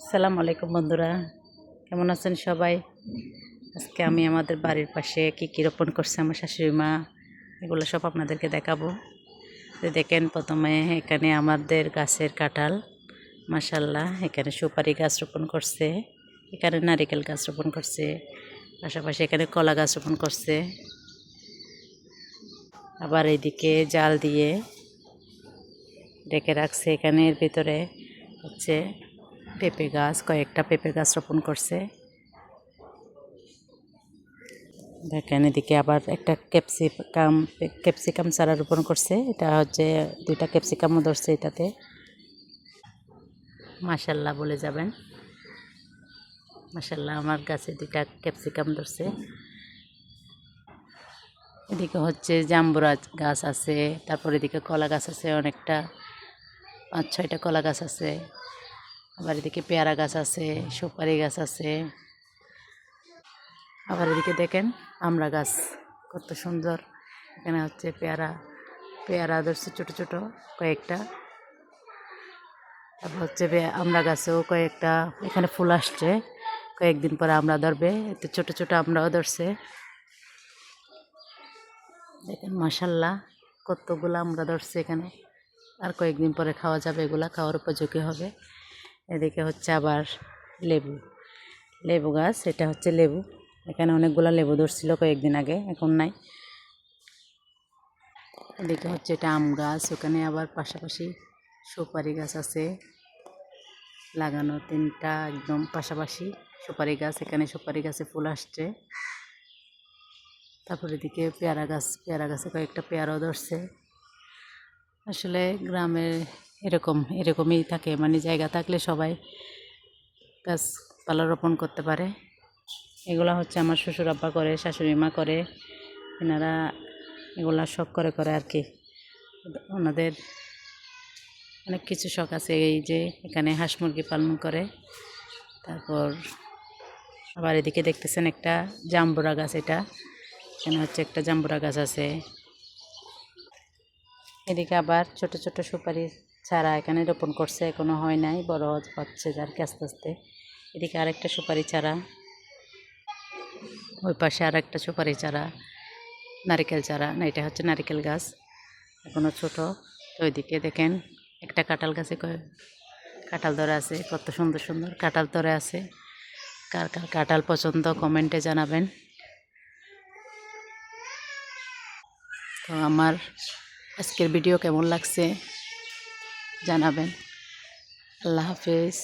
আসসালামু আলাইকুম বন্ধুরা, কেমন আছেন সবাই? আজকে আমি আমাদের বাড়ির পাশে কী রোপণ করছে আমার শাশুড়ি মা, এগুলো সব আপনাদেরকে দেখাবো। তো দেখেন, প্রথমে এখানে আমাদের গাছের কাঁঠাল, মাশাআল্লাহ। এখানে সুপারি গাছ রোপণ করছে, এখানে নারিকেল গাছ রোপণ করছে, পাশাপাশি এখানে কলা গাছ রোপণ করছে। আবার এইদিকে জাল দিয়ে রেখে রাখছে। এখানের ভিতরে হচ্ছে পেঁপে গাছ, কয়েকটা পেঁপে গাছ রোপণ করছে। দেখেন, এদিকে আবার একটা ক্যাপসিকাম চারা রোপণ করছে। এটা হচ্ছে 2টা ক্যাপসিকামও ধরছে এটাতে, মাশাল্লাহ বলে যাবেন। মাশাল্লাহ, আমার গাছে 2টা ক্যাপসিকাম ধরছে। এদিকে হচ্ছে জাম্বুরা গাছ আছে, তারপর এদিকে কলা গাছ আছে অনেকটা, 5-6টা কলা গাছ আছে। আবার এদিকে পেয়ারা গাছ আছে, সুপারি গাছ আছে। আবার এদিকে দেখেন আমড়া গাছ কত সুন্দর। এখানে হচ্ছে পেয়ারা ধরছে ছোটো ছোটো কয়েকটা। তারপর হচ্ছে আমড়া গাছেও কয়েকটা, এখানে ফুল আসছে, কয়েকদিন পরে আমড়া ধরবে। এতে ছোটো ছোটো আমড়াও ধরছে। দেখেন মাশাল্লাহ, কতগুলো আমড়া ধরছে এখানে। আর কয়েকদিন পরে খাওয়া যাবে, এগুলা খাওয়ার উপযোগী হবে। এদিকে হচ্ছে আবার লেবু গাছ, এটা হচ্ছে লেবু। এখানে অনেকগুলো লেবু ধরছিল কয়েকদিন আগে, এখন নাই। এদিকে হচ্ছে এটা আম গাছ, ওখানে আবার পাশাপাশি সুপারি গাছ আছে লাগানো, 3টা একদম পাশাপাশি সুপারি গাছ। এখানে সুপারি গাছে ফুল আসছে। তারপর এদিকে পেয়ারা গাছে কয়েকটা পেয়ারাও ধরছে। আসলে গ্রামে এরকমই থাকে, মানে জায়গা থাকলে সবাই গাছপালা রোপণ করতে পারে। এগুলা হচ্ছে আমার শ্বশুর আব্বা করে, শাশুড়ি মা করে, এনারা এগুলা শখ করে আর কি। ওনাদের অনেক কিছু শখ আছে। এই যে এখানে হাঁস মুরগি পালন করে। তারপর আবার এদিকে দেখতেছেন একটা জাম্বুরা গাছ, এখানে হচ্ছে একটা জাম্বুরা গাছ আছে। এদিকে আবার ছোট ছোট সুপারি চারা এখানে রোপণ করছে, এখনো হয় নাই, বড় হচ্ছে আর কি আস্তে আস্তে। এদিকে আরেকটা সুপারি চারা, ওই পাশে আর একটা সুপারি চারা, নারিকেল চারা না, এটা হচ্ছে নারিকেল গাছ, এখনো ছোট। তো ওইদিকে দেখেন একটা কাঁঠাল গাছে কাঁঠাল ধরে আছে, কত সুন্দর সুন্দর কাঁঠাল ধরে আছে। কার কার কাঁঠাল পছন্দ কমেন্টে জানাবেন। তো আমার আজকের ভিডিও কেমন লাগছে জানাবেন। আল্লাহ হাফেজ।